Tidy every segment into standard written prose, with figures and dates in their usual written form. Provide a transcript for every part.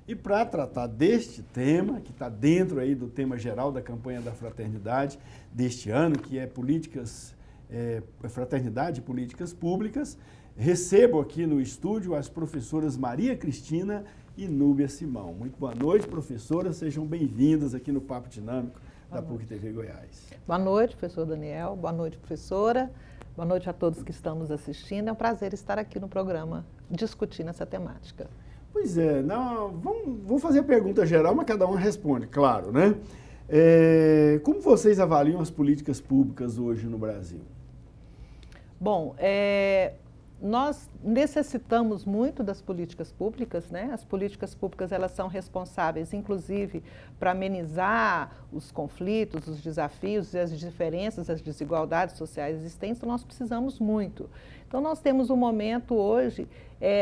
E para tratar deste tema, que está dentro aí do tema geral da campanha da fraternidade deste ano, que é fraternidade e políticas públicas, recebo aqui no estúdio as professoras Maria Cristina e Núbia Simão. Muito boa noite, professoras, sejam bem-vindas aqui no Papo Dinâmico da PUC-TV Goiás. Boa noite, professor Daniel, boa noite, professora, boa noite a todos que estão nos assistindo. É um prazer estar aqui no programa discutindo essa temática. Pois é, vamos fazer a pergunta geral, mas cada um responde, claro, né? Como vocês avaliam as políticas públicas hoje no Brasil? Bom, nós necessitamos muito das políticas públicas, né? As políticas públicas, elas são responsáveis, inclusive, para amenizar os conflitos, os desafios, as diferenças, as desigualdades sociais existentes, então nós precisamos muito. Então, nós temos um momento hoje,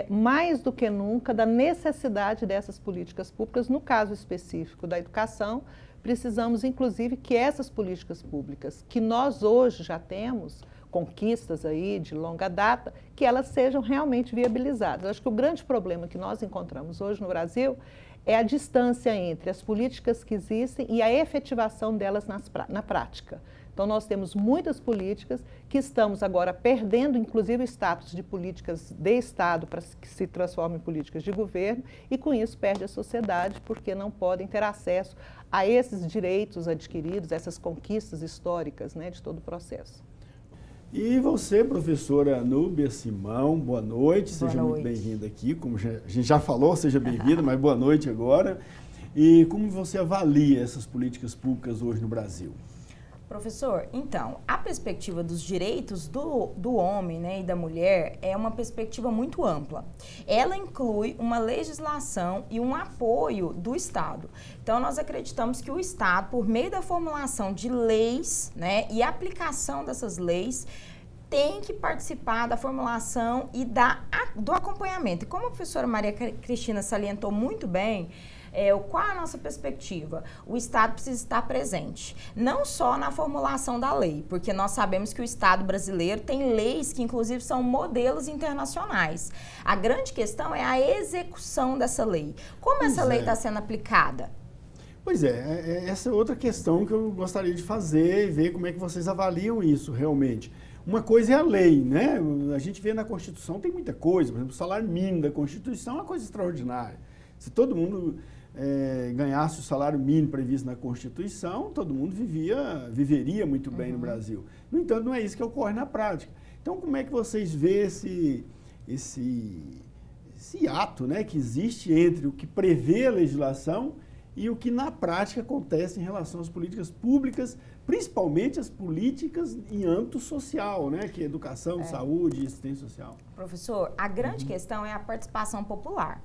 mais do que nunca, da necessidade dessas políticas públicas. No caso específico da educação, precisamos, inclusive, que essas políticas públicas, que nós hoje já temos, conquistas aí de longa data, que elas sejam realmente viabilizadas. Eu acho que o grande problema que nós encontramos hoje no Brasil é a distância entre as políticas que existem e a efetivação delas na prática. Então, nós temos muitas políticas que estamos agora perdendo, inclusive, o status de políticas de Estado para que se transformem em políticas de governo, e com isso perde a sociedade, porque não podem ter acesso a esses direitos adquiridos, essas conquistas históricas, né, de todo o processo. E você, professora Núbia Simão, boa noite, seja muito bem-vinda aqui. Como a gente já falou, seja bem-vinda, mas boa noite agora. E como você avalia essas políticas públicas hoje no Brasil? Professor, então, a perspectiva dos direitos do homem, né, e da mulher é uma perspectiva muito ampla. Ela inclui uma legislação e um apoio do Estado. Então, nós acreditamos que o Estado, por meio da formulação de leis, né, e aplicação dessas leis, tem que participar da formulação e do acompanhamento. E como a professora Maria Cristina salientou muito bem, qual é a nossa perspectiva? O Estado precisa estar presente, não só na formulação da lei, porque nós sabemos que o Estado brasileiro tem leis que, inclusive, são modelos internacionais. A grande questão é a execução dessa lei. Como essa lei está sendo aplicada? Pois essa é outra questão que eu gostaria de fazer e ver como é que vocês avaliam isso realmente. Uma coisa é a lei, né? A gente vê na Constituição, tem muita coisa, por exemplo, o salário mínimo da Constituição é uma coisa extraordinária. Se todo mundo ganhasse o salário mínimo previsto na Constituição, todo mundo viveria muito bem no Brasil. No entanto, não é isso que ocorre na prática. Então, como é que vocês vê esse ato, né, que existe entre o que prevê a legislação e o que na prática acontece em relação às políticas públicas, principalmente as políticas em âmbito social, né, que é educação, saúde e assistência social? Professor, a grande questão é a participação popular.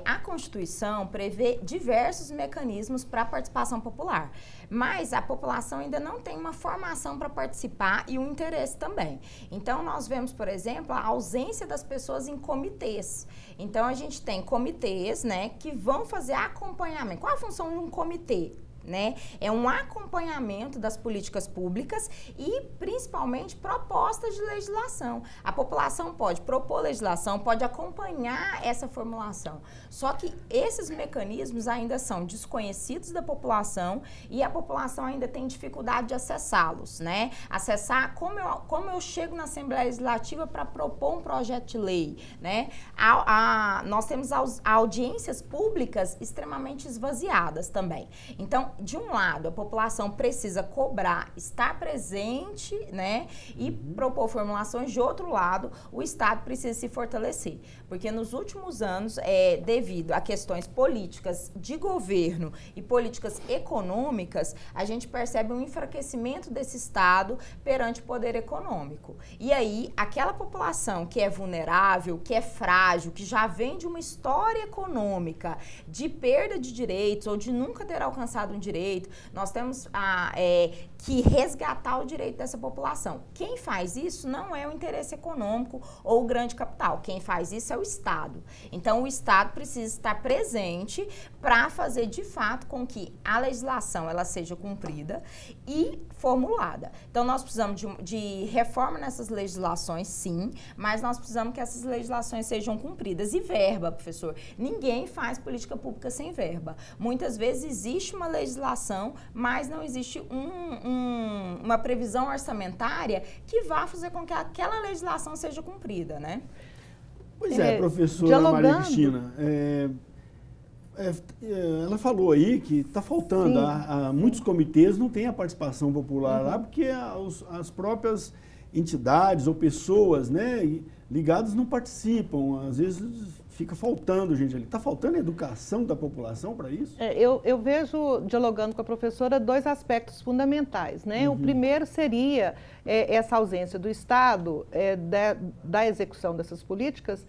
A Constituição prevê diversos mecanismos para a participação popular, mas a população ainda não tem uma formação para participar e um interesse também. Então, nós vemos, por exemplo, a ausência das pessoas em comitês. Então, a gente tem comitês, né, que vão fazer acompanhamento. Qual a função de um comitê? Né? É um acompanhamento das políticas públicas e, principalmente, propostas de legislação. A população pode propor legislação, pode acompanhar essa formulação. Só que esses mecanismos ainda são desconhecidos da população e a população ainda tem dificuldade de acessá-los, né? Acessar como eu chego na Assembleia Legislativa para propor um projeto de lei, né? Nós temos audiências públicas extremamente esvaziadas também. Então, de um lado, a população precisa cobrar, estar presente, né, e propor formulações. De outro lado, o Estado precisa se fortalecer, porque nos últimos anos, devido a questões políticas de governo e políticas econômicas, a gente percebe um enfraquecimento desse Estado perante o poder econômico. E aí, aquela população que é vulnerável, que é frágil, que já vem de uma história econômica de perda de direitos ou de nunca ter alcançado um direito, nós temos que resgatar o direito dessa população. Quem faz isso não é o interesse econômico ou o grande capital, quem faz isso é o Estado. Então, o Estado precisa estar presente para fazer, de fato, com que a legislação ela seja cumprida e formulada. Então, nós precisamos de reforma nessas legislações, sim, mas nós precisamos que essas legislações sejam cumpridas. E verba, professor, ninguém faz política pública sem verba. Muitas vezes existe uma legislação, mas não existe uma previsão orçamentária que vá fazer com que aquela legislação seja cumprida, né? Pois é, professora Maria Cristina, ela falou aí que está faltando, muitos comitês não têm a participação popular lá, porque as próprias entidades ou pessoas, né, ligadas não participam, às vezes fica faltando gente ali. Está faltando educação da população para isso? Eu vejo, dialogando com a professora, dois aspectos fundamentais, né? O primeiro seria essa ausência do Estado, da execução dessas políticas.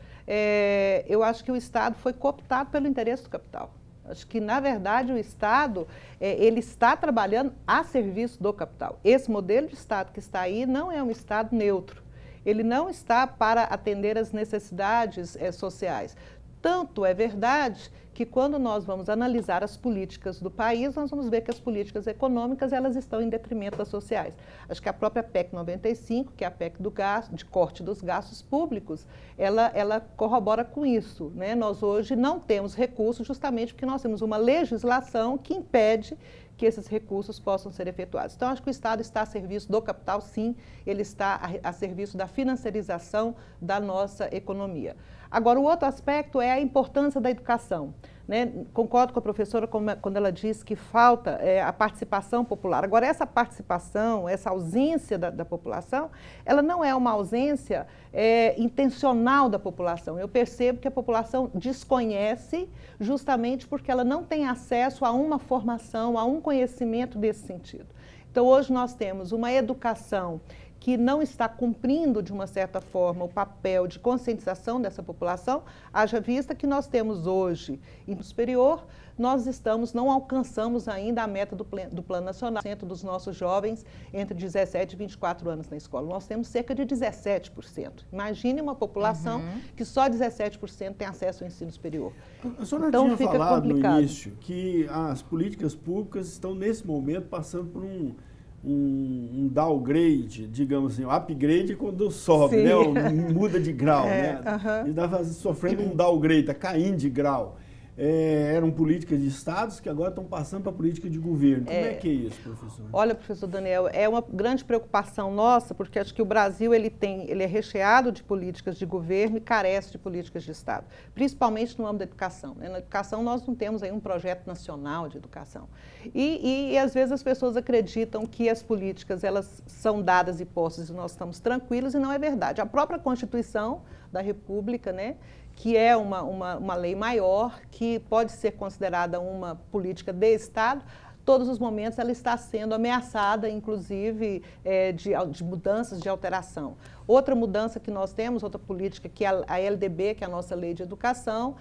Eu acho que o Estado foi cooptado pelo interesse do capital. Acho que, na verdade, o Estado, ele está trabalhando a serviço do capital. Esse modelo de Estado que está aí não é um Estado neutro. Ele não está para atender as necessidades sociais. Tanto é verdade que quando nós vamos analisar as políticas do país, nós vamos ver que as políticas econômicas elas estão em detrimento das sociais. Acho que a própria PEC 95, que é a PEC do gasto, de corte dos gastos públicos, ela corrobora com isso, né? Nós hoje não temos recursos justamente porque nós temos uma legislação que impede que esses recursos possam ser efetuados. Então, acho que o Estado está a serviço do capital, sim, ele está a serviço da financiarização da nossa economia. Agora, o outro aspecto é a importância da educação, né? Concordo com a professora quando ela diz que falta a participação popular. Agora, essa participação, essa ausência da população, ela não é uma ausência intencional da população. Eu percebo que a população desconhece justamente porque ela não tem acesso a uma formação, a um conhecimento desse sentido. Então, hoje nós temos uma educação que não está cumprindo, de uma certa forma, o papel de conscientização dessa população, haja vista que nós temos hoje, em superior, nós não alcançamos ainda a meta do Plano Nacional, dos nossos jovens entre 17 e 24 anos na escola. Nós temos cerca de 17%. Imagine uma população que só 17% tem acesso ao ensino superior. A senhora tinha falado no início que as políticas públicas estão, nesse momento, passando por um downgrade, digamos assim, um upgrade quando sobe, né? Muda de grau, né? E estava sofrendo um downgrade, está caindo de grau. Eram políticas de estados que agora estão passando para a política de governo. Como é que é isso, professor? Olha, professor Daniel, é uma grande preocupação nossa, porque acho que o Brasil ele é recheado de políticas de governo e carece de políticas de estado, principalmente no âmbito da educação, né? Na educação nós não temos aí um projeto nacional de educação. E às vezes as pessoas acreditam que as políticas elas são dadas e postas e nós estamos tranquilos, e não é verdade. A própria Constituição da República, né, que é uma lei maior, que pode ser considerada uma política de Estado, todos os momentos ela está sendo ameaçada, inclusive, de mudanças, de alteração. Outra mudança que nós temos, outra política, que é a LDB, que é a nossa lei de educação,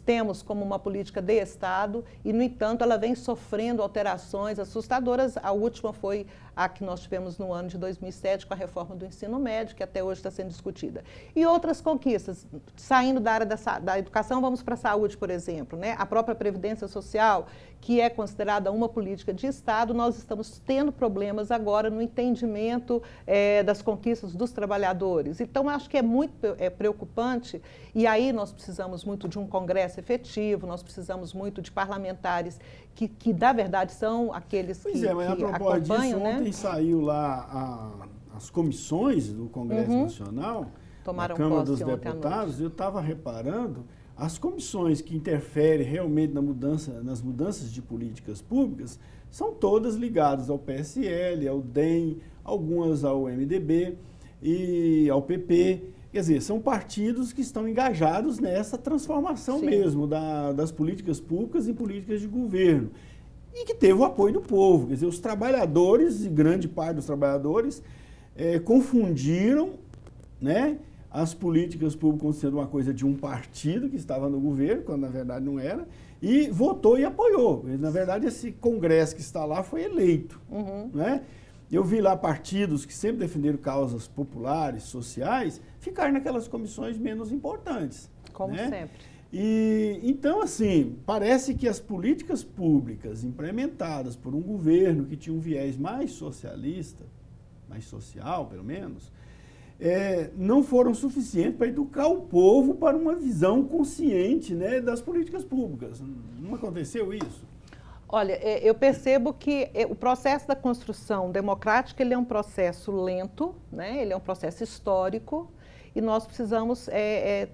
temos como uma política de Estado e, no entanto, ela vem sofrendo alterações assustadoras. A última foi a que nós tivemos no ano de 2007, com a reforma do ensino médio, que até hoje está sendo discutida. E outras conquistas, saindo da área da educação, vamos para a saúde, por exemplo, né? A própria Previdência Social, que é considerada uma política de Estado, nós estamos tendo problemas agora no entendimento das conquistas dos trabalhadores. Então, acho que é muito preocupante, e aí nós precisamos muito de um Congresso efetivo, nós precisamos muito de parlamentares que na verdade, são aqueles que mas a propósito disso, né? Ontem saiu lá as comissões do Congresso Nacional, tomaram da Câmara posse dos Deputados, eu estava reparando, as comissões que interferem realmente nas mudanças de políticas públicas são todas ligadas ao PSL, ao DEM, algumas ao MDB e ao PP. Quer dizer, são partidos que estão engajados nessa transformação mesmo das políticas públicas em políticas de governo. E que teve o apoio do povo. Quer dizer, os trabalhadores, e grande parte dos trabalhadores, confundiram, né, as políticas públicas como sendo uma coisa de um partido que estava no governo, quando na verdade não era, e votou e apoiou. Na verdade, esse congresso que está lá foi eleito. Né? Eu vi lá partidos que sempre defenderam causas populares, sociais, ficar naquelas comissões menos importantes. Como né? sempre. E, então, assim, parece que as políticas públicas implementadas por um governo que tinha um viés mais socialista, mais social, pelo menos, não foram suficientes para educar o povo para uma visão consciente, né, das políticas públicas. Não aconteceu isso? Olha, eu percebo que o processo da construção democrática ele é um processo lento, né? Ele é um processo histórico, e nós precisamos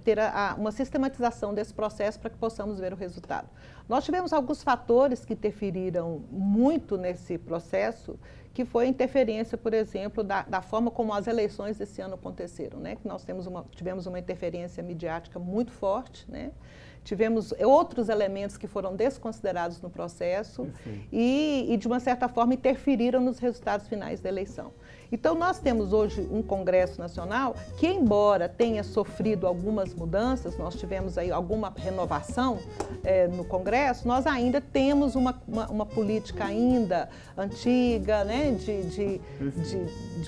ter uma sistematização desse processo para que possamos ver o resultado. Nós tivemos alguns fatores que interferiram muito nesse processo, que foi a interferência, por exemplo, da forma como as eleições desse ano aconteceram, né? Que nós tivemos uma interferência midiática muito forte, né? Tivemos outros elementos que foram desconsiderados no processo e, de uma certa forma, interferiram nos resultados finais da eleição. Então, nós temos hoje um Congresso Nacional que, embora tenha sofrido algumas mudanças, nós tivemos aí alguma renovação no Congresso, nós ainda temos uma política ainda antiga, né, de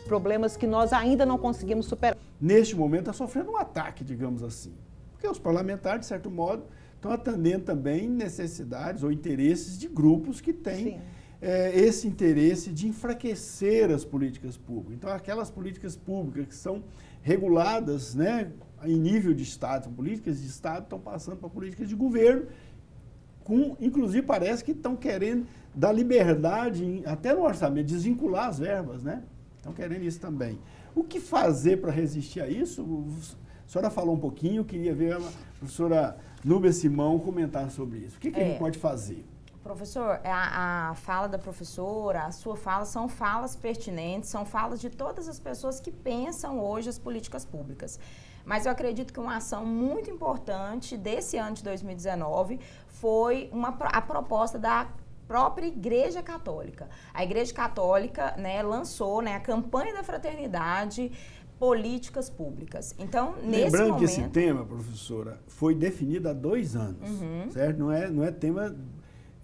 problemas que nós ainda não conseguimos superar. Neste momento, está sofrendo um ataque, digamos assim. Porque os parlamentares, de certo modo, estão atendendo também necessidades ou interesses de grupos que têm esse interesse de enfraquecer as políticas públicas. Então, aquelas políticas públicas que são reguladas, né, em nível de Estado, são políticas de Estado, estão passando para políticas de governo, inclusive parece que estão querendo dar liberdade, até no orçamento, desvincular as verbas, né? Estão querendo isso também. O que fazer para resistir a isso? A senhora falou um pouquinho, eu queria ver a professora Núbia Simão comentar sobre isso. O que a gente pode fazer? Professor, a fala da professora, a sua fala, são falas pertinentes, são falas de todas as pessoas que pensam hoje as políticas públicas. Mas eu acredito que uma ação muito importante desse ano de 2019 foi a proposta da própria Igreja Católica. A Igreja Católica, né, lançou, né, a campanha da fraternidade, políticas públicas. Então, nesse Lembrando momento... que esse tema, professora, foi definido há 2 anos, certo? Não é tema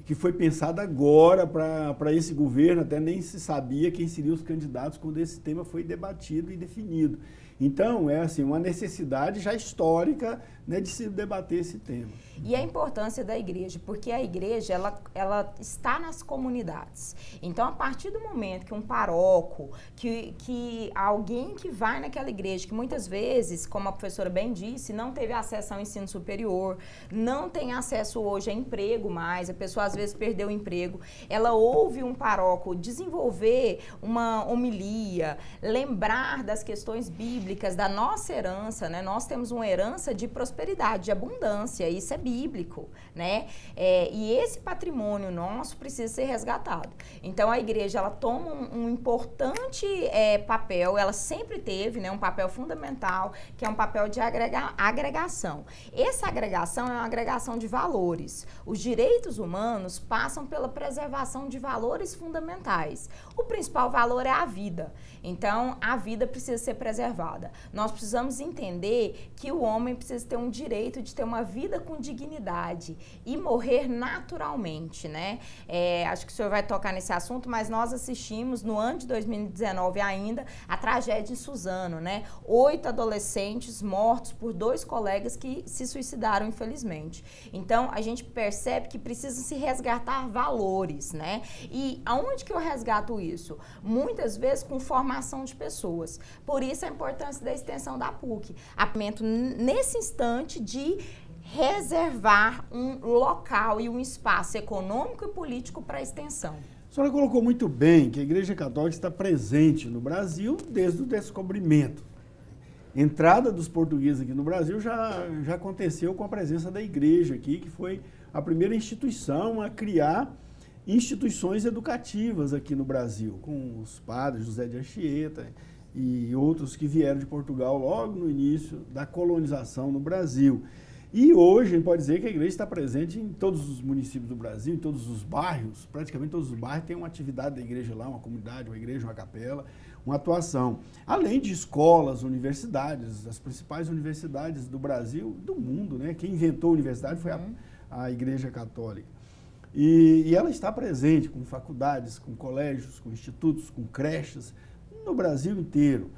que foi pensado agora para esse governo, até nem se sabia quem seriam os candidatos quando esse tema foi debatido e definido. Então, é assim, uma necessidade já histórica, né, de se debater esse tema. E a importância da igreja, porque a igreja, ela está nas comunidades. Então, a partir do momento que um paróquio, que alguém que vai naquela igreja, que muitas vezes, como a professora bem disse, não teve acesso ao ensino superior, não tem acesso hoje a emprego mais, a pessoa às vezes perdeu o emprego, ela ouve um paróquio desenvolver uma homilia, lembrar das questões bíblicas, da nossa herança, né? Nós temos uma herança de prosperidade, de abundância, isso é bíblico, né? E esse patrimônio nosso precisa ser resgatado. Então, a igreja, ela toma um importante papel, ela sempre teve, né, um papel fundamental, que é um papel de agregação. Essa agregação é uma agregação de valores. Os direitos humanos passam pela preservação de valores fundamentais. O principal valor é a vida. Então, a vida precisa ser preservada. Nós precisamos entender que o homem precisa ter um direito de ter uma vida com dignidade e morrer naturalmente, né? Acho que o senhor vai tocar nesse assunto, mas nós assistimos no ano de 2019 ainda a tragédia em Suzano, né? 8 adolescentes mortos por 2 colegas que se suicidaram, infelizmente. Então, a gente percebe que precisa se resgatar valores, né? E aonde que eu resgato isso? Muitas vezes com formação de pessoas. Por isso a importância da extensão da PUC. Nesse instante de reservar um local e um espaço econômico e político para a extensão. A senhora colocou muito bem que a Igreja Católica está presente no Brasil desde o descobrimento. A entrada dos portugueses aqui no Brasil já aconteceu com a presença da igreja aqui, que foi a primeira instituição a criar instituições educativas aqui no Brasil, com os padres José de Anchieta e outros que vieram de Portugal logo no início da colonização no Brasil. E hoje, a gente pode dizer que a igreja está presente em todos os municípios do Brasil, em todos os bairros, praticamente todos os bairros tem uma atividade da igreja lá, uma comunidade, uma igreja, uma capela, uma atuação. Além de escolas, universidades, as principais universidades do Brasil, do mundo, né? Quem inventou a universidade foi à Igreja Católica. E ela está presente com faculdades, com colégios, com institutos, com creches, no Brasil inteiro.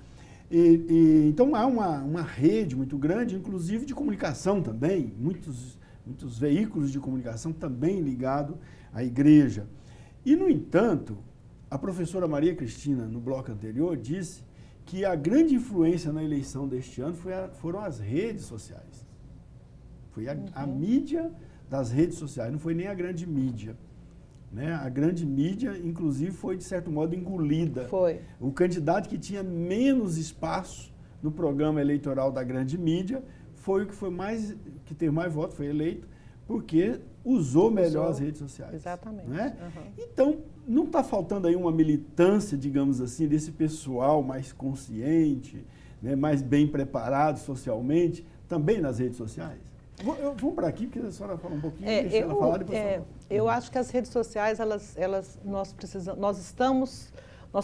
Então há uma rede muito grande, inclusive de comunicação também, muitos veículos de comunicação também ligados à igreja. E, no entanto, a professora Maria Cristina, no bloco anterior, disse que a grande influência na eleição deste ano foram as redes sociais. Foi a mídia das redes sociais, não foi nem a grande mídia. Né? A grande mídia, inclusive, foi, de certo modo, engolida. Foi. O candidato que tinha menos espaço no programa eleitoral da grande mídia foi o que teve mais votos, foi eleito, porque usou melhor as redes sociais. Exatamente. Né? Então, não está faltando aí uma militância, digamos assim, desse pessoal mais consciente, né, mais bem preparado socialmente, também nas redes sociais? Vamos para aqui, porque a senhora fala um pouquinho, deixa ela falar, depois eu acho que as redes sociais, nós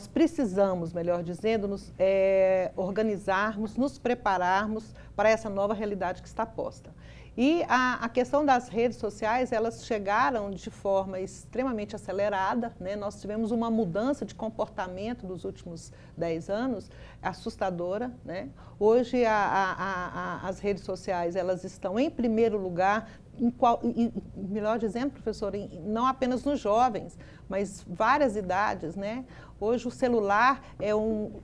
precisamos, melhor dizendo, organizarmos, nos prepararmos para essa nova realidade que está posta. E a questão das redes sociais, elas chegaram de forma extremamente acelerada, né? Nós tivemos uma mudança de comportamento nos últimos 10 anos, assustadora, né? Hoje as redes sociais, elas estão em primeiro lugar, melhor dizendo, professor, não apenas nos jovens, mas várias idades, né? Hoje o celular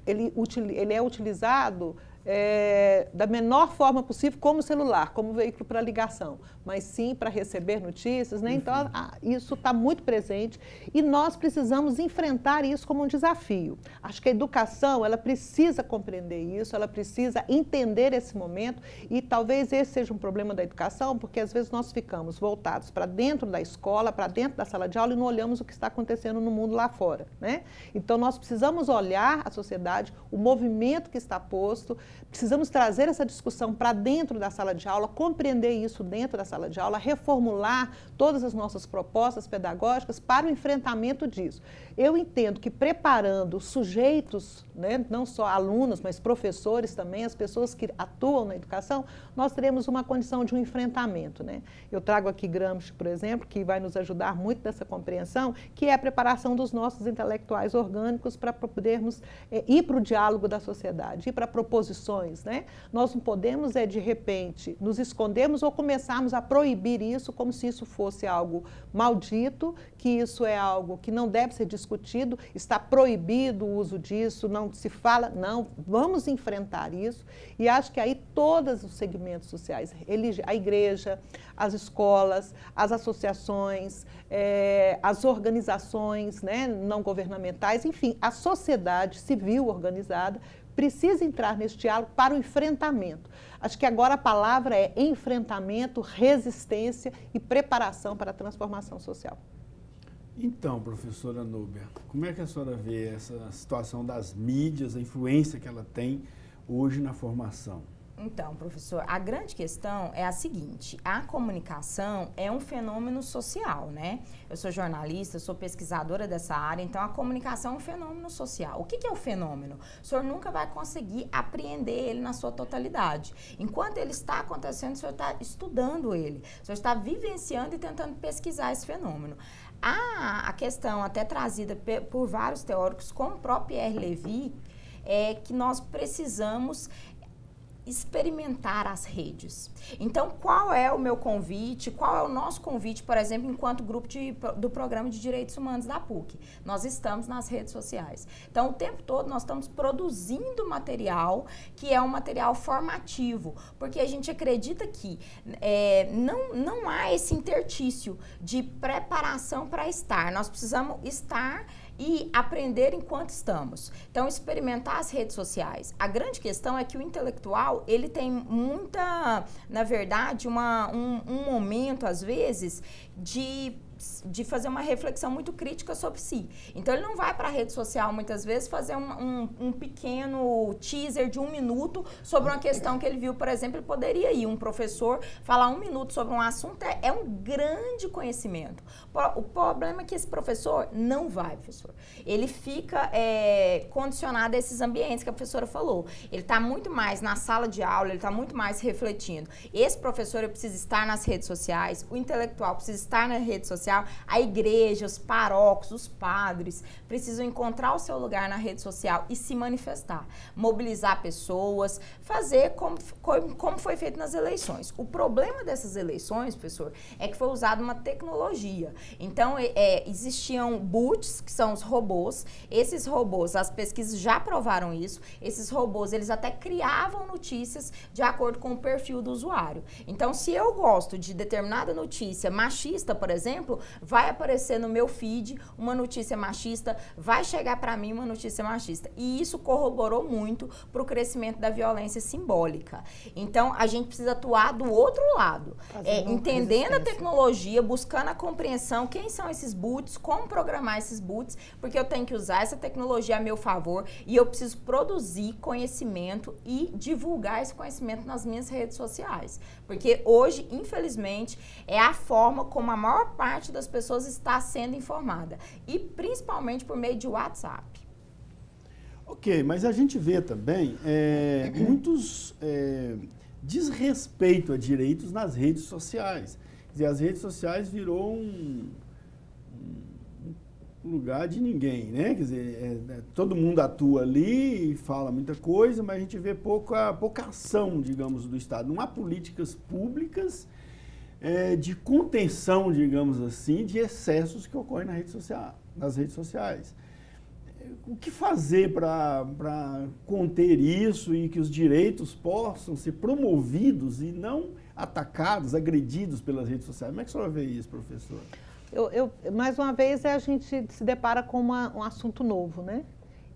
ele é utilizado da menor forma possível como celular, como veículo para ligação, mas sim para receber notícias, né? Então, isso está muito presente e nós precisamos enfrentar isso como um desafio. Acho que a educação, ela precisa compreender isso, ela precisa entender esse momento e talvez esse seja um problema da educação, porque às vezes nós ficamos voltados para dentro da escola, para dentro da sala de aula e não olhamos o que está acontecendo no mundo lá fora, né? Então, nós precisamos olhar a sociedade, o movimento que está posto, precisamos trazer essa discussão para dentro da sala de aula, compreender isso dentro da sala de aula, reformular todas as nossas propostas pedagógicas para o enfrentamento disso. Eu entendo que preparando sujeitos, né, não só alunos, mas professores também, as pessoas que atuam na educação, nós teremos uma condição de um enfrentamento, né? Eu trago aqui Gramsci, por exemplo, que vai nos ajudar muito nessa compreensão, que é a preparação dos nossos intelectuais orgânicos para podermos ir para o diálogo da sociedade, ir para proposições, né? Nós não podemos, de repente, nos escondermos ou começarmos a proibir isso como se isso fosse algo maldito, que isso é algo que não deve ser discutido, está proibido o uso disso, não se fala, não, vamos enfrentar isso. E acho que aí todos os segmentos sociais, a igreja, as escolas, as associações, as organizações, né, não governamentais, enfim, a sociedade civil organizada, precisa entrar nesse diálogo para o enfrentamento. Acho que agora a palavra é enfrentamento, resistência e preparação para a transformação social. Então, professora Núbia, como é que a senhora vê essa situação das mídias, a influência que ela tem hoje na formação? Então, professor, a grande questão é a seguinte: a comunicação é um fenômeno social, né? Eu sou jornalista, sou pesquisadora dessa área, então a comunicação é um fenômeno social. O que é o fenômeno? O senhor nunca vai conseguir apreender ele na sua totalidade. Enquanto ele está acontecendo, o senhor está estudando ele, o senhor está vivenciando e tentando pesquisar esse fenômeno. A questão até trazida por vários teóricos, como o próprio Pierre Levy, é que nós precisamos experimentar as redes. Então, qual é o meu convite, qual é o nosso convite, por exemplo, enquanto grupo do Programa de Direitos Humanos da PUC? Nós estamos nas redes sociais. Então, o tempo todo nós estamos produzindo material que é um material formativo, porque a gente acredita que não há esse interstício de preparação para estar. Nós precisamos estar e aprender enquanto estamos. Então, experimentar as redes sociais. A grande questão é que o intelectual, ele tem muita, na verdade, um momento, às vezes, de de fazer uma reflexão muito crítica sobre si. Então, ele não vai para a rede social, muitas vezes, fazer um pequeno teaser de 1 minuto sobre uma questão que ele viu, por exemplo, ele poderia ir, um professor, falar 1 minuto sobre um assunto, é um grande conhecimento. O problema é que esse professor não vai, professor. Ele fica condicionado a esses ambientes que a professora falou. Ele está muito mais na sala de aula, ele está muito mais refletindo. Esse professor precisa estar nas redes sociais, o intelectual precisa estar na rede social, a igreja, os paróquios, os padres precisam encontrar o seu lugar na rede social e se manifestar, mobilizar pessoas, fazer como foi feito nas eleições. O problema dessas eleições, professor, é que foi usada uma tecnologia. Então, existiam bots, que são os robôs. Esses robôs, as pesquisas já provaram isso. Esses robôs, eles até criavam notícias de acordo com o perfil do usuário. Então, se eu gosto de determinada notícia machista, por exemplo, vai aparecer no meu feed uma notícia machista, vai chegar para mim uma notícia machista. E isso corroborou muito para o crescimento da violência simbólica. Então, a gente precisa atuar do outro lado, entendendo a tecnologia, buscando a compreensão, quem são esses bots, como programar esses bots, porque eu tenho que usar essa tecnologia a meu favor e eu preciso produzir conhecimento e divulgar esse conhecimento nas minhas redes sociais. Porque hoje, infelizmente, é a forma como a maior parte das pessoas está sendo informada. E principalmente por meio de WhatsApp. Ok, mas a gente vê também muitos desrespeito a direitos nas redes sociais. Quer dizer, as redes sociais virou um lugar de ninguém, né? Quer dizer, todo mundo atua ali e fala muita coisa, mas a gente vê pouca ação, digamos, do Estado. Não há políticas públicas de contenção, digamos assim, de excessos que ocorrem nas redes sociais. O que fazer para conter isso e que os direitos possam ser promovidos e não atacados, agredidos pelas redes sociais? Como é que a senhora vê isso, professor? Mais uma vez, a gente se depara com um assunto novo, né?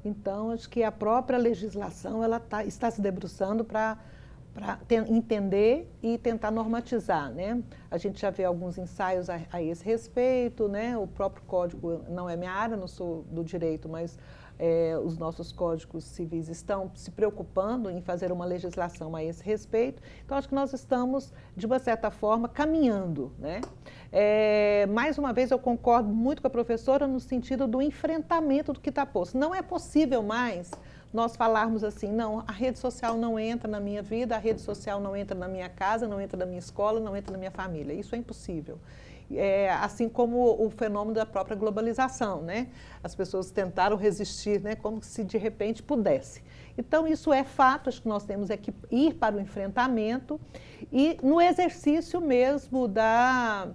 Então, acho que a própria legislação está se debruçando para entender e tentar normatizar, né? A gente já vê alguns ensaios a esse respeito, né? O próprio código, não é minha área, não sou do direito, mas os nossos códigos civis estão se preocupando em fazer uma legislação a esse respeito. Então, acho que nós estamos, de uma certa forma, caminhando, né? Mais uma vez, eu concordo muito com a professora no sentido do enfrentamento do que está posto. Não é possível mais nós falarmos assim, não, a rede social não entra na minha vida, a rede social não entra na minha casa, não entra na minha escola, não entra na minha família. Isso é impossível. Assim como o fenômeno da própria globalização, né? As pessoas tentaram resistir, né? Como se de repente pudesse. Então, isso é fato, acho que nós temos que ir para o enfrentamento e no exercício mesmo da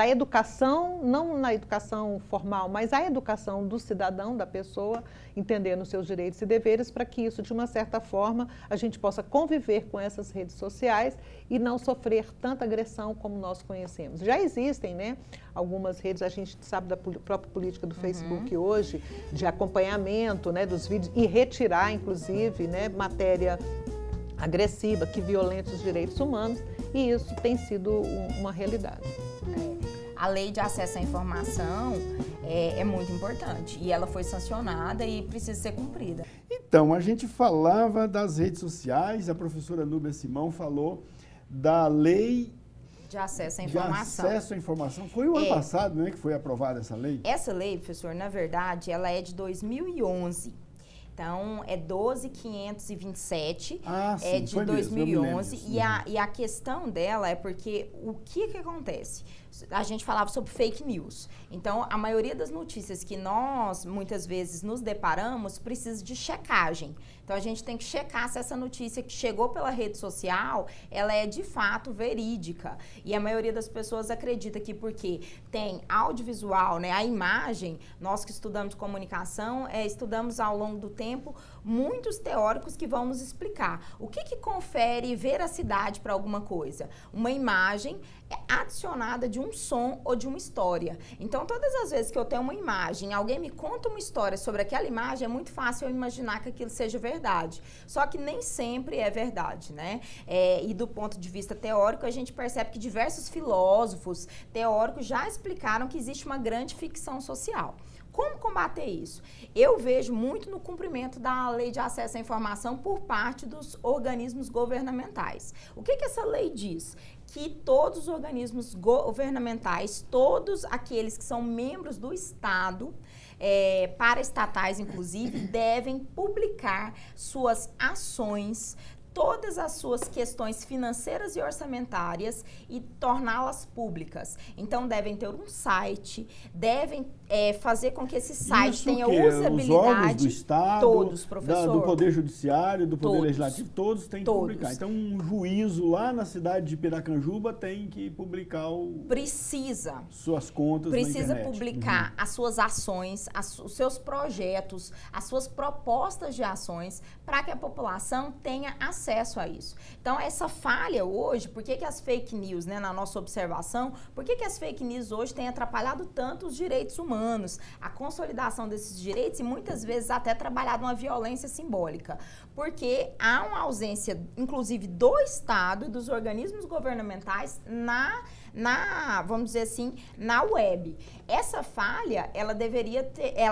educação, não na educação formal, mas a educação do cidadão, da pessoa, entendendo os seus direitos e deveres, para que isso, de uma certa forma, a gente possa conviver com essas redes sociais e não sofrer tanta agressão como nós conhecemos. Já existem, né, algumas redes, a gente sabe da própria política do Facebook hoje, de acompanhamento, né, dos vídeos e retirar, inclusive, né, matéria agressiva que violenta os direitos humanos. E isso tem sido uma realidade. A lei de acesso à informação é muito importante e ela foi sancionada e precisa ser cumprida. Então, a gente falava das redes sociais, a professora Núbia Simão falou da lei de acesso à informação. De acesso à informação. Foi o ano passado, né, que foi aprovada essa lei? Essa lei, professor, na verdade, ela é de 2011. Então, é 12.527, sim, de 2011, e a questão dela é porque o que acontece? A gente falava sobre fake news. Então, a maioria das notícias que nós, muitas vezes, nos deparamos, precisa de checagem. Então, a gente tem que checar se essa notícia que chegou pela rede social, ela é, de fato, verídica. E a maioria das pessoas acredita que porque tem audiovisual, né, a imagem, nós que estudamos comunicação, estudamos ao longo do tempo tempo muitos teóricos que vão nos explicar. O que confere veracidade para alguma coisa? Uma imagem adicionada de um som ou de uma história. Então, todas as vezes que eu tenho uma imagem, alguém me conta uma história sobre aquela imagem, é muito fácil eu imaginar que aquilo seja verdade. Só que nem sempre é verdade, né? E do ponto de vista teórico, a gente percebe que diversos filósofos teóricos já explicaram que existe uma grande ficção social. Como combater isso? Eu vejo muito no cumprimento da Lei de Acesso à Informação por parte dos organismos governamentais. O que essa lei diz? Que todos os organismos governamentais, todos aqueles que são membros do Estado, paraestatais inclusive, devem publicar suas ações, todas as suas questões financeiras e orçamentárias e torná-las públicas. Então, devem ter um site, devem fazer com que esse site tenha usabilidade. Os órgãos do Estado, todos, professor. Do Poder Judiciário, do Poder Legislativo, todos têm que publicar. Então, um juízo lá na cidade de Piracanjuba tem que publicar suas contas na internet. Precisa publicar as suas ações, os seus projetos, as suas propostas de ações, para que a população tenha acesso a isso. Então, essa falha hoje, por que as fake news, né, na nossa observação, por que as fake news hoje têm atrapalhado tanto os direitos humanos, a consolidação desses direitos e muitas vezes até trabalhado uma violência simbólica? Porque há uma ausência, inclusive, do Estado e dos organismos governamentais vamos dizer assim, na web. Essa falha, ela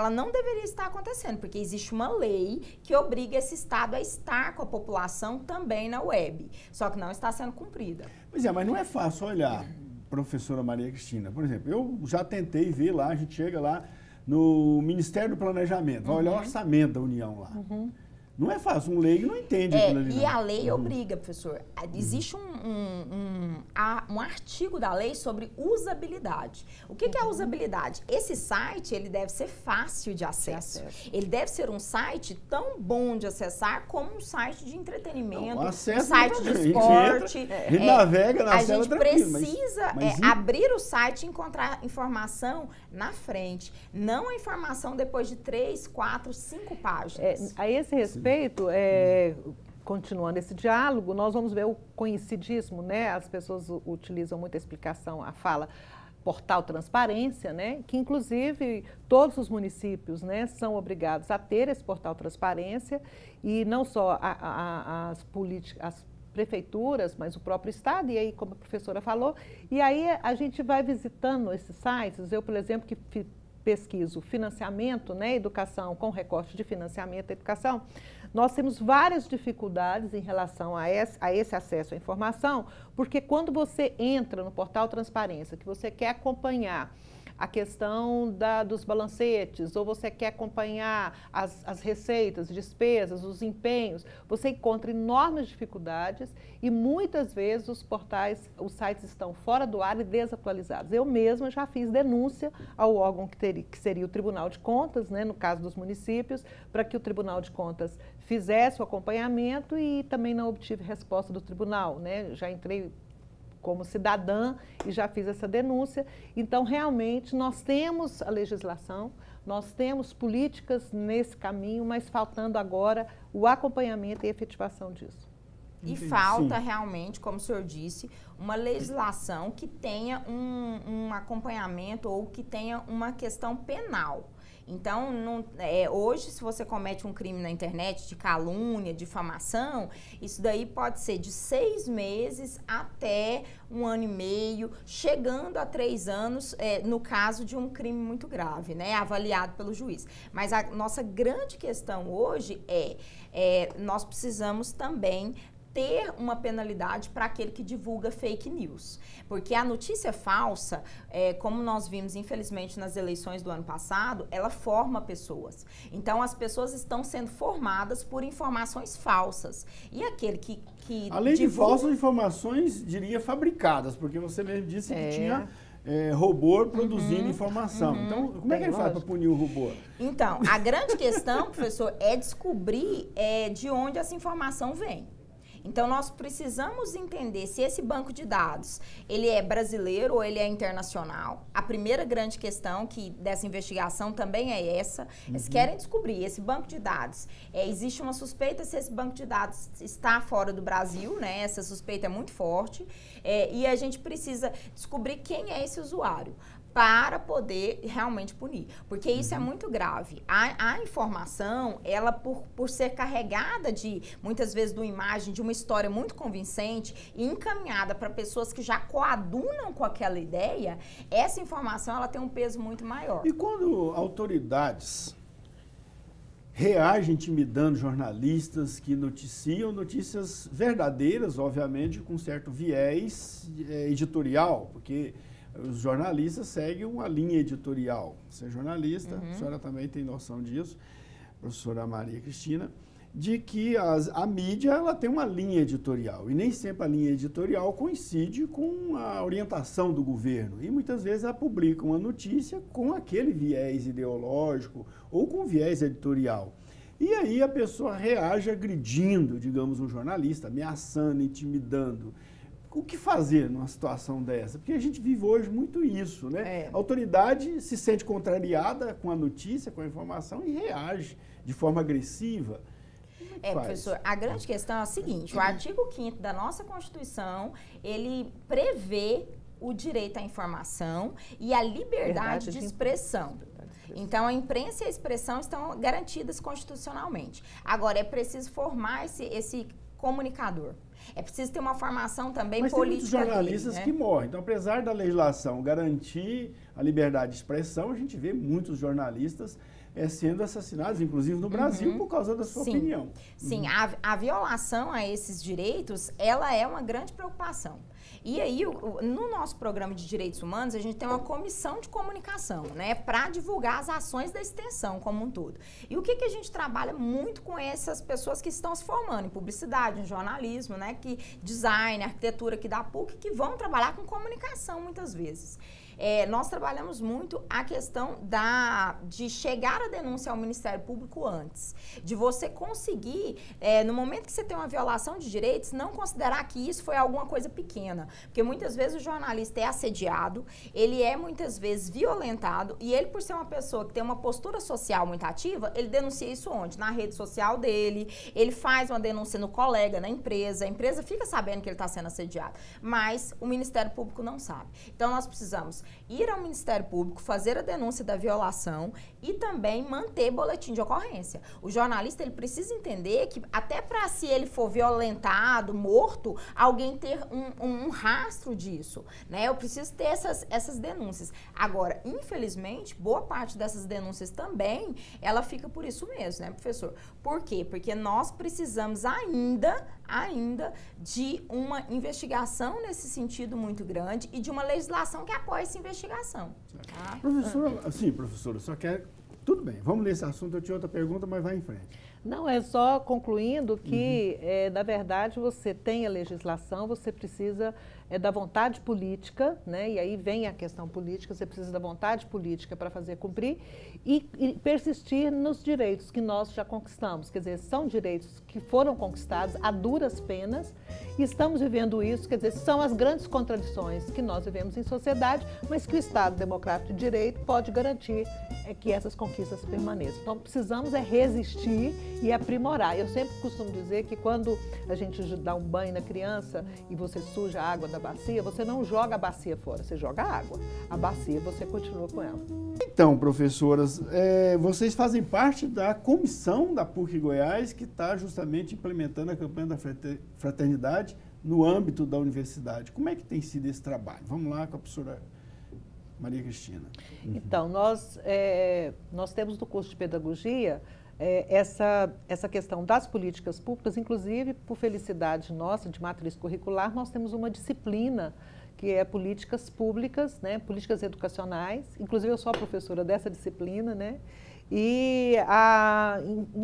não deveria estar acontecendo, porque existe uma lei que obriga esse Estado a estar com a população também na web, só que não está sendo cumprida. Pois é, mas não é fácil olhar, professora Maria Cristina. Por exemplo, eu já tentei ver lá, a gente chega lá no Ministério do Planejamento, vai olhar o orçamento da União lá. Não é fácil, um leigo não entende aquilo ali. E a lei obriga, professor. Existe um artigo da lei sobre usabilidade. O que é a usabilidade? Esse site, ele deve ser fácil de acesso. Ele deve ser um site tão bom de acessar como um site de entretenimento, um site de esporte. A gente navega na tela tranquilo. A gente precisa abrir o site e encontrar informação na frente, não a informação depois de 3, 4, 5 páginas. A esse respeito, continuando esse diálogo, nós vamos ver o conhecidíssimo, né? As pessoas utilizam muito a explicação, a fala portal transparência, né? Que inclusive todos os municípios, né, são obrigados a ter esse portal transparência e não só as prefeituras, mas o próprio Estado, e aí, como a professora falou, e aí a gente vai visitando esses sites. Eu, por exemplo, que pesquiso financiamento, né, educação, com recorte de financiamento da educação, nós temos várias dificuldades em relação a esse acesso à informação, porque quando você entra no portal Transparência, que você quer acompanhar a questão dos balancetes, ou você quer acompanhar as receitas, despesas, os empenhos, você encontra enormes dificuldades e muitas vezes os sites estão fora do ar e desatualizados. Eu mesma já fiz denúncia ao órgão que seria o Tribunal de Contas, né, no caso dos municípios, para que o Tribunal de Contas fizesse o acompanhamento e também não obtive resposta do tribunal, né? Já entrei como cidadã e já fiz essa denúncia. Então, realmente, nós temos a legislação, nós temos políticas nesse caminho, mas faltando agora o acompanhamento e efetivação disso. E falta realmente, como o senhor disse, uma legislação que tenha um acompanhamento ou que tenha uma questão penal. Então, hoje, se você comete um crime na internet de calúnia, difamação, isso daí pode ser de 6 meses até 1 ano e meio, chegando a 3 anos, no caso de um crime muito grave, né, avaliado pelo juiz. Mas a nossa grande questão hoje nós precisamos também ter uma penalidade para aquele que divulga fake news. Porque a notícia falsa, como nós vimos, infelizmente, nas eleições do ano passado, ela forma pessoas. Então, as pessoas estão sendo formadas por informações falsas. E aquele que além de falsas informações, diria fabricadas, porque você mesmo disse que tinha robô produzindo informação. Então, como é que ele faz para punir o robô? Então, a grande questão, professor, é descobrir de onde essa informação vem. Então, nós precisamos entender se esse banco de dados, ele é brasileiro ou ele é internacional. A primeira grande questão dessa investigação também é essa. Eles querem descobrir, esse banco de dados, existe uma suspeita se esse banco de dados está fora do Brasil, né? Essa suspeita é muito forte. E a gente precisa descobrir quem é esse usuário, para poder realmente punir. Porque isso é muito grave. A informação, ela por ser carregada muitas vezes, de uma imagem, de uma história muito convincente e encaminhada para pessoas que já coadunam com aquela ideia, essa informação, ela tem um peso muito maior. E quando autoridades reagem intimidando jornalistas que noticiam notícias verdadeiras, obviamente, com certo viés editorial, porque os jornalistas seguem uma linha editorial. Você é jornalista, a senhora também tem noção disso, professora Maria Cristina, de que a mídia ela tem uma linha editorial e nem sempre a linha editorial coincide com a orientação do governo. E muitas vezes ela publica uma notícia com aquele viés ideológico ou com viés editorial. E aí a pessoa reage agredindo, digamos, um jornalista, ameaçando, intimidando. O que fazer numa situação dessa? Porque a gente vive hoje muito isso, né? A autoridade se sente contrariada com a notícia, com a informação e reage de forma agressiva. Professor, a grande questão é a seguinte, o artigo 5º da nossa Constituição, ele prevê o direito à informação e a liberdade de expressão. Então, a imprensa e a expressão estão garantidas constitucionalmente. Agora, é preciso formar esse comunicador. É preciso ter uma formação também política. Mas tem muitos jornalistas que morrem. Então, apesar da legislação garantir a liberdade de expressão, a gente vê muitos jornalistas sendo assassinados, inclusive no Brasil, por causa da sua opinião. Sim, a violação a esses direitos, ela é uma grande preocupação. E aí, no nosso programa de direitos humanos, a gente tem uma comissão de comunicação, né, para divulgar as ações da extensão como um todo. E o que a gente trabalha muito com essas pessoas que estão se formando em publicidade, em jornalismo, né, design, arquitetura aqui da PUC, que vão trabalhar com comunicação muitas vezes. Nós trabalhamos muito a questão de chegar a denúncia ao Ministério Público antes, de você conseguir, no momento que você tem uma violação de direitos, não considerar que isso foi alguma coisa pequena, porque muitas vezes o jornalista é assediado, ele é muitas vezes violentado e ele, por ser uma pessoa que tem uma postura social muito ativa, ele denuncia isso onde? Na rede social dele, ele faz uma denúncia no colega, na empresa, a empresa fica sabendo que ele está sendo assediado, mas o Ministério Público não sabe. Então, nós precisamos ir ao Ministério Público, fazer a denúncia da violação e também manter boletim de ocorrência. O jornalista, ele precisa entender que até para, se ele for violentado, morto, alguém ter um rastro disso, né? Eu preciso ter essas denúncias. Agora, infelizmente, boa parte dessas denúncias também, ela fica por isso mesmo, né, professor? Por quê? Porque nós precisamos ainda de uma investigação nesse sentido muito grande e de uma legislação que apoie essa investigação. Tá? Professora, sim, professora, só quer... Tudo bem, vamos nesse assunto, eu tinha outra pergunta, mas vai em frente. Não, é só concluindo que, na verdade, você tem a legislação, você precisa da vontade política, né? E aí vem a questão política, você precisa da vontade política para fazer cumprir e persistir nos direitos que nós já conquistamos. Quer dizer, são direitos que foram conquistados a duras penas e estamos vivendo isso, quer dizer, são as grandes contradições que nós vivemos em sociedade, mas que o Estado Democrático de Direito pode garantir que essas conquistas permaneçam. Então, precisamos resistir e aprimorar. Eu sempre costumo dizer que quando a gente dá um banho na criança e você suja a água da bacia, você não joga a bacia fora, você joga a água. A bacia você continua com ela. Então, professoras, vocês fazem parte da comissão da PUC Goiás que está justamente implementando a campanha da fraternidade no âmbito da universidade. Como é que tem sido esse trabalho? Vamos lá com a professora Maria Cristina. Então, nós temos no curso de pedagogia essa questão das políticas públicas, inclusive, por felicidade nossa, de matriz curricular, nós temos uma disciplina que é políticas públicas, né, políticas educacionais, inclusive eu sou a professora dessa disciplina, né, e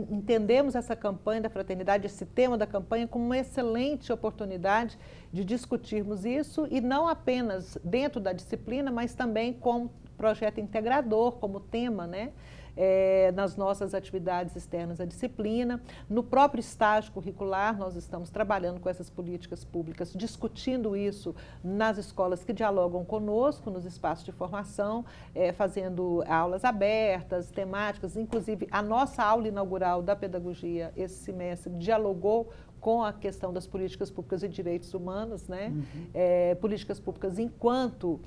entendemos essa campanha da fraternidade, esse tema da campanha, como uma excelente oportunidade de discutirmos isso, e não apenas dentro da disciplina, mas também como projeto integrador, como tema, né, nas nossas atividades externas à disciplina. No próprio estágio curricular, nós estamos trabalhando com essas políticas públicas, discutindo isso nas escolas que dialogam conosco, nos espaços de formação, fazendo aulas abertas, temáticas, inclusive a nossa aula inaugural da pedagogia esse semestre dialogou com a questão das políticas públicas e direitos humanos, né? Políticas públicas enquanto,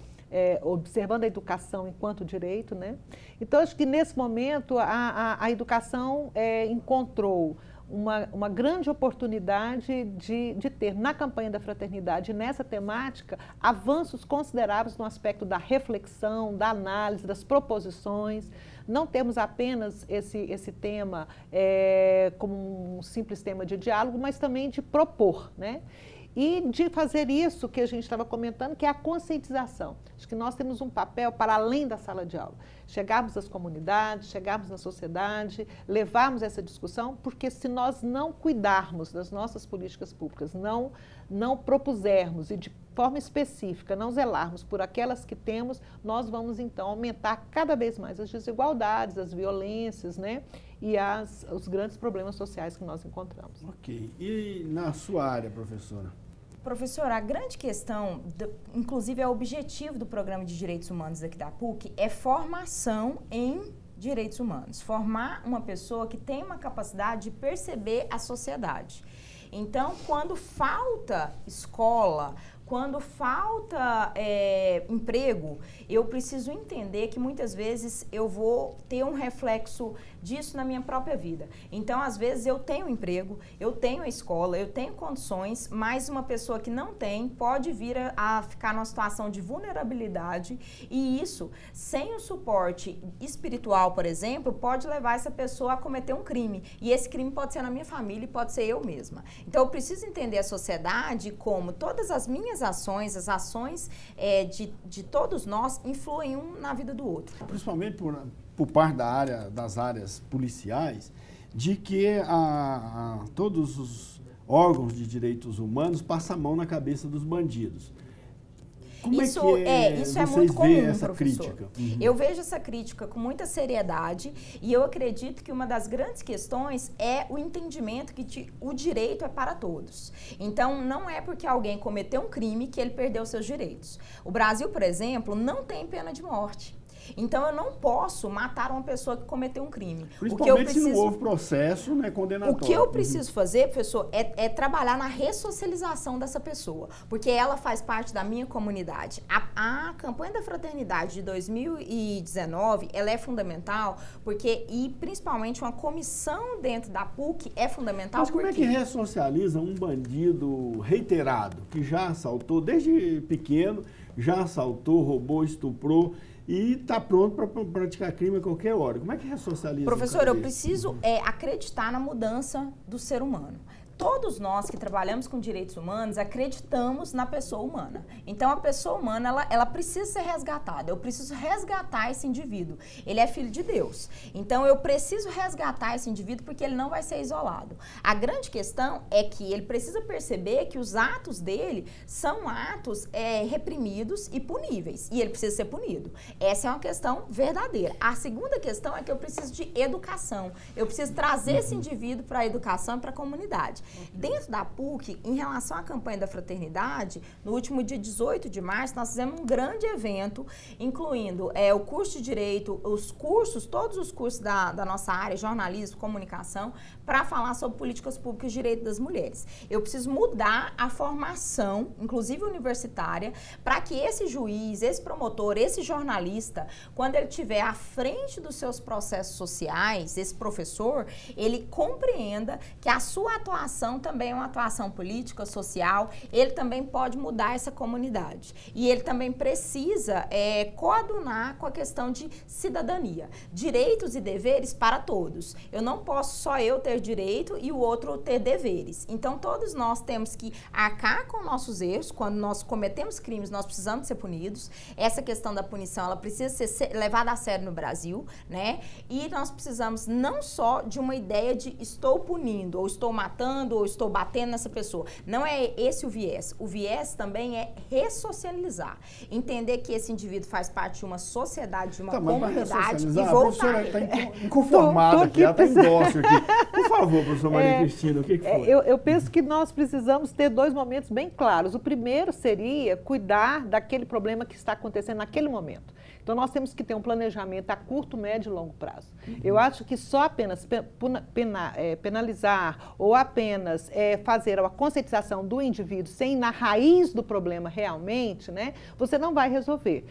observando a educação enquanto direito, né? Então, acho que nesse momento a educação encontrou uma grande oportunidade de ter na campanha da fraternidade, nessa temática, avanços consideráveis no aspecto da reflexão, da análise, das proposições. Não temos apenas esse tema como um simples tema de diálogo, mas também de propor, né? E de fazer isso que a gente estava comentando, que é a conscientização. Acho que nós temos um papel para além da sala de aula. Chegarmos às comunidades, chegarmos na sociedade, levarmos essa discussão, porque se nós não cuidarmos das nossas políticas públicas, não propusermos e de forma específica, não zelarmos por aquelas que temos, nós vamos então aumentar cada vez mais as desigualdades, as violências, né? E os grandes problemas sociais que nós encontramos. Ok. E na sua área, professora? Professora, a grande questão, inclusive é o objetivo do Programa de Direitos Humanos aqui da PUC, é formação em direitos humanos. Formar uma pessoa que tem uma capacidade de perceber a sociedade. Então, quando falta escola, quando falta emprego, eu preciso entender que muitas vezes eu vou ter um reflexo disso na minha própria vida. Então, às vezes, eu tenho emprego, eu tenho a escola, eu tenho condições, mas uma pessoa que não tem pode vir a ficar numa situação de vulnerabilidade e isso, sem o suporte espiritual, por exemplo, pode levar essa pessoa a cometer um crime. E esse crime pode ser na minha família e pode ser eu mesma. Então, eu preciso entender a sociedade como todas as minhas ações, as ações de todos nós influem um na vida do outro. Principalmente por parte das áreas policiais, de que todos os órgãos de direitos humanos passam a mão na cabeça dos bandidos. Como isso isso é muito comum, essa professor. Crítica? Eu vejo essa crítica com muita seriedade e eu acredito que uma das grandes questões é o entendimento que o direito é para todos. Então, não é porque alguém cometeu um crime que ele perdeu seus direitos. O Brasil, por exemplo, não tem pena de morte. Então, eu não posso matar uma pessoa que cometeu um crime. Principalmente se não houve processo, né, condenatório. O que eu preciso fazer, professor, é trabalhar na ressocialização dessa pessoa, porque ela faz parte da minha comunidade. A campanha da fraternidade de 2019, ela é fundamental, e principalmente uma comissão dentro da PUC é fundamental. Mas como é que ressocializa um bandido reiterado, que já assaltou desde pequeno, já assaltou, roubou, estuprou, e está pronto para praticar crime a qualquer hora? Como é que ressocializa? Professor, eu preciso acreditar na mudança do ser humano. Todos nós que trabalhamos com direitos humanos acreditamos na pessoa humana. Então, a pessoa humana, ela precisa ser resgatada. Eu preciso resgatar esse indivíduo. Ele é filho de Deus. Então, eu preciso resgatar esse indivíduo porque ele não vai ser isolado. A grande questão é que ele precisa perceber que os atos dele são atos reprimidos e puníveis. E ele precisa ser punido. Essa é uma questão verdadeira. A segunda questão é que eu preciso de educação. Eu preciso trazer esse indivíduo para a educação e para a comunidade. Dentro da PUC, em relação à campanha da fraternidade, no último dia 18 de março, nós fizemos um grande evento, incluindo o curso de Direito, todos os cursos da nossa área, jornalismo, comunicação, para falar sobre políticas públicas e direitos das mulheres. Eu preciso mudar a formação, inclusive universitária, para que esse juiz, esse promotor, esse jornalista, quando ele estiver à frente dos seus processos sociais, esse professor, ele compreenda que a sua atuação também é uma atuação política, social, ele também pode mudar essa comunidade. E ele também precisa coadunar com a questão de cidadania. Direitos e deveres para todos. Eu não posso só eu ter direito e o outro ter deveres. Então, todos nós temos que arcar com nossos erros. Quando nós cometemos crimes, nós precisamos ser punidos. Essa questão da punição, ela precisa ser levada a sério no Brasil, né? E nós precisamos não só de uma ideia de estou punindo ou estou matando, xingando ou estou batendo nessa pessoa. Não é esse o viés. O viés também é ressocializar. Entender que esse indivíduo faz parte de uma sociedade, de uma comunidade e voltar. A professora está inconformada aqui, ela está em dócil aqui. Por favor, professora Maria Cristina, o que foi? Eu penso que nós precisamos ter dois momentos bem claros. O primeiro seria cuidar daquele problema que está acontecendo naquele momento. Então, nós temos que ter um planejamento a curto, médio e longo prazo. Eu acho que só apenas penalizar ou apenas fazer a conscientização do indivíduo sem ir na raiz do problema realmente, né, você não vai resolver.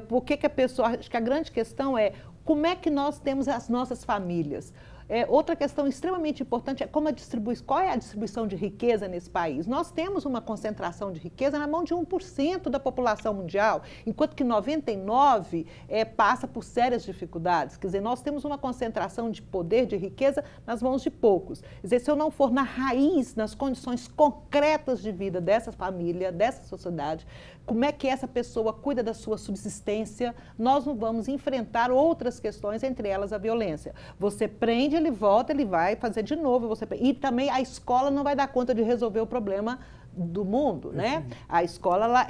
Por que a pessoa... Acho que a grande questão é como é que nós temos as nossas famílias. Outra questão extremamente importante é qual é a distribuição de riqueza nesse país. Nós temos uma concentração de riqueza na mão de 1% da população mundial, enquanto que 99% passa por sérias dificuldades. Quer dizer, nós temos uma concentração de poder, de riqueza, nas mãos de poucos. Quer dizer, se eu não for na raiz, nas condições concretas de vida dessa família, dessa sociedade, como é que essa pessoa cuida da sua subsistência, nós não vamos enfrentar outras questões, entre elas a violência. Você prende, ele volta, ele vai fazer de novo. E também a escola não vai dar conta de resolver o problema do mundo, né? A escola,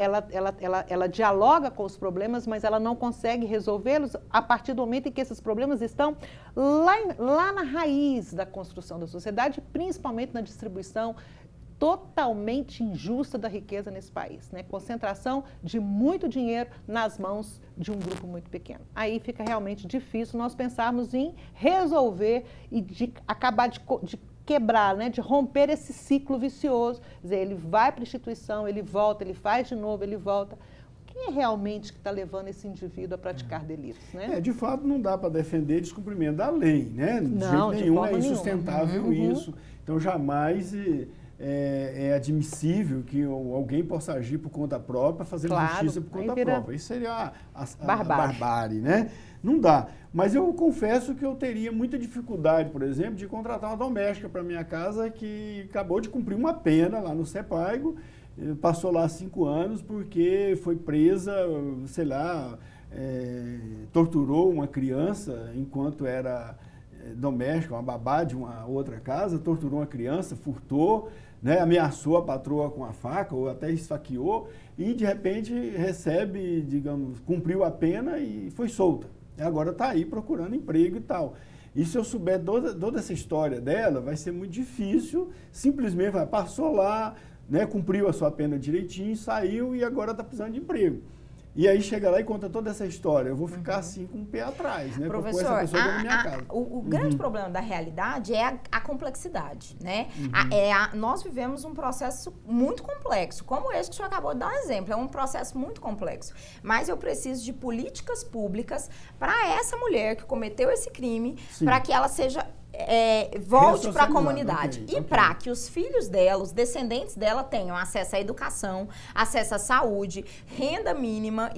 ela dialoga com os problemas, mas ela não consegue resolvê-los a partir do momento em que esses problemas estão lá na raiz da construção da sociedade, principalmente na distribuição totalmente injusta da riqueza nesse país, né? Concentração de muito dinheiro nas mãos de um grupo muito pequeno. Aí fica realmente difícil nós pensarmos em resolver e de acabar de quebrar, né? De romper esse ciclo vicioso. Quer dizer, ele vai para a instituição, ele volta, ele faz de novo, ele volta. Quem é realmente que está levando esse indivíduo a praticar delitos, né? De fato, não dá para defender descumprimento da lei, né? De não, jeito nenhum, de é insustentável isso. Então, jamais... É admissível que alguém possa agir por conta própria, fazendo justiça por conta própria. Isso seria a barbárie, né? Não dá. Mas eu confesso que eu teria muita dificuldade, por exemplo, de contratar uma doméstica para minha casa que acabou de cumprir uma pena lá no CEPAIGO, passou lá 5 anos porque foi presa, sei lá, torturou uma criança enquanto era doméstica, uma babá de uma outra casa, torturou uma criança, furtou, né, ameaçou a patroa com a faca ou até esfaqueou e de repente recebe, digamos, cumpriu a pena e foi solta. E agora está aí procurando emprego e tal. E se eu souber toda essa história dela, vai ser muito difícil, simplesmente passou lá, né, cumpriu a sua pena direitinho, saiu e agora está precisando de emprego. E aí chega lá e conta toda essa história. Eu vou ficar assim com o pé atrás, né? Professor, essa pessoa na minha casa. O grande problema da realidade é a complexidade, né? Nós vivemos um processo muito complexo, como esse que o senhor acabou de dar um exemplo. É um processo muito complexo. Mas eu preciso de políticas públicas para essa mulher que cometeu esse crime, para que ela seja... volte para a comunidade e para que os filhos dela, os descendentes dela tenham acesso à educação, acesso à saúde, renda mínima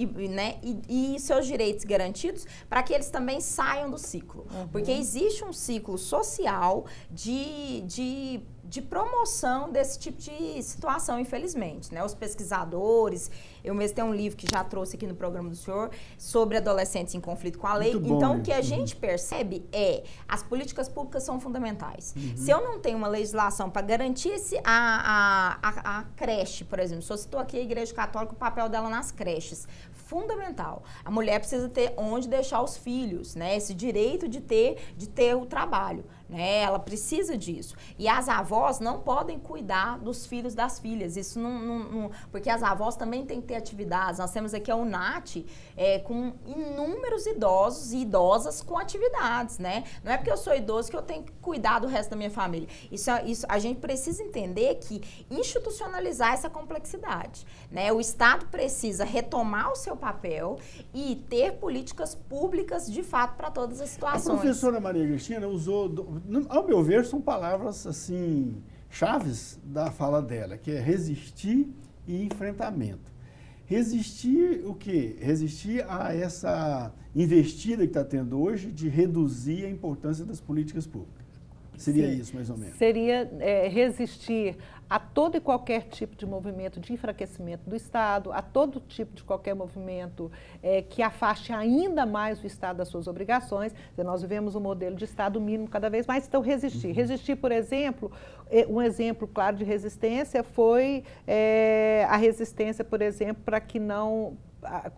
e seus direitos garantidos para que eles também saiam do ciclo. Porque existe um ciclo social de promoção desse tipo de situação, infelizmente, né? Os pesquisadores, eu mesmo tenho um livro que já trouxe aqui no programa do senhor, sobre adolescentes em conflito com a lei. Então, o que a gente percebe as políticas públicas são fundamentais. Se eu não tenho uma legislação para garantir a creche, por exemplo, se eu citou aqui a Igreja Católica, o papel dela nas creches, fundamental. A mulher precisa ter onde deixar os filhos, né? Esse direito de ter o trabalho, né? Ela precisa disso. E as avós não podem cuidar dos filhos das filhas. Isso não porque as avós também têm que ter atividades. Nós temos aqui a UNAT com inúmeros idosos e idosas com atividades, né? Não é porque eu sou idoso que eu tenho que cuidar do resto da minha família. Isso a gente precisa entender que institucionalizar essa complexidade, né? O Estado precisa retomar o seu papel e ter políticas públicas de fato para todas as situações. A professora Maria Cristina usou, ao meu ver, são palavras assim chaves da fala dela, que é resistir e enfrentamento. Resistir o quê? Resistir a essa investida que está tendo hoje de reduzir a importância das políticas públicas. Seria Sim. isso, mais ou menos? Seria resistir a todo e qualquer tipo de movimento de enfraquecimento do Estado, a todo tipo de qualquer movimento que afaste ainda mais o Estado das suas obrigações. Nós vivemos um modelo de Estado mínimo cada vez mais, então resistir. Resistir, por exemplo, um exemplo claro de resistência foi a resistência, por exemplo, para que não...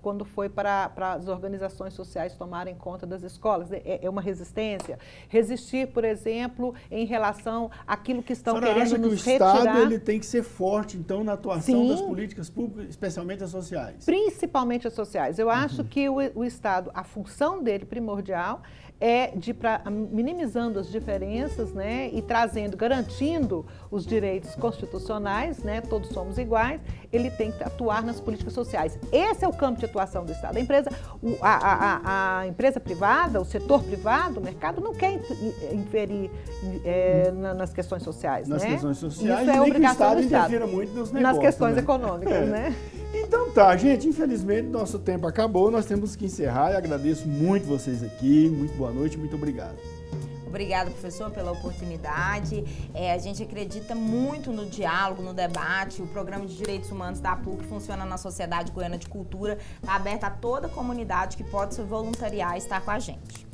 quando foi para as organizações sociais tomarem conta das escolas, é uma resistência. Resistir, por exemplo, em relação àquilo que estão querendo nos retirar. O Estado ele tem que ser forte, então, na atuação das políticas públicas, especialmente as sociais? Principalmente as sociais. Eu acho que o Estado, a função dele primordial é de minimizando as diferenças, né, e trazendo, garantindo os direitos constitucionais, né, todos somos iguais, ele tem que atuar nas políticas sociais. Esse é o campo de atuação do Estado. A empresa privada, o setor privado, o mercado, não quer inferir nas questões sociais. Nas questões sociais, isso é nem obrigação que o Estado do Estado. interfira muito nos negócios. Nas questões econômicas, né? Então tá, gente, infelizmente nosso tempo acabou, nós temos que encerrar e agradeço muito vocês aqui, muito boa noite, muito obrigado. Obrigada, professor, pela oportunidade. A gente acredita muito no diálogo, no debate. O Programa de Direitos Humanos da PUC funciona na Sociedade Goiana de Cultura, está aberto a toda a comunidade que pode se voluntariar e estar com a gente.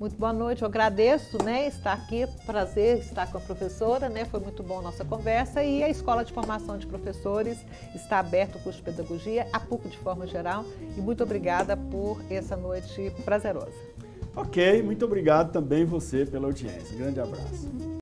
Muito boa noite, eu agradeço, né, estar aqui, prazer estar com a professora, né, foi muito bom a nossa conversa e a Escola de Formação de Professores está aberto o curso de Pedagogia, a PUC de forma geral, e muito obrigada por essa noite prazerosa. Ok, muito obrigado também você pela audiência, grande abraço.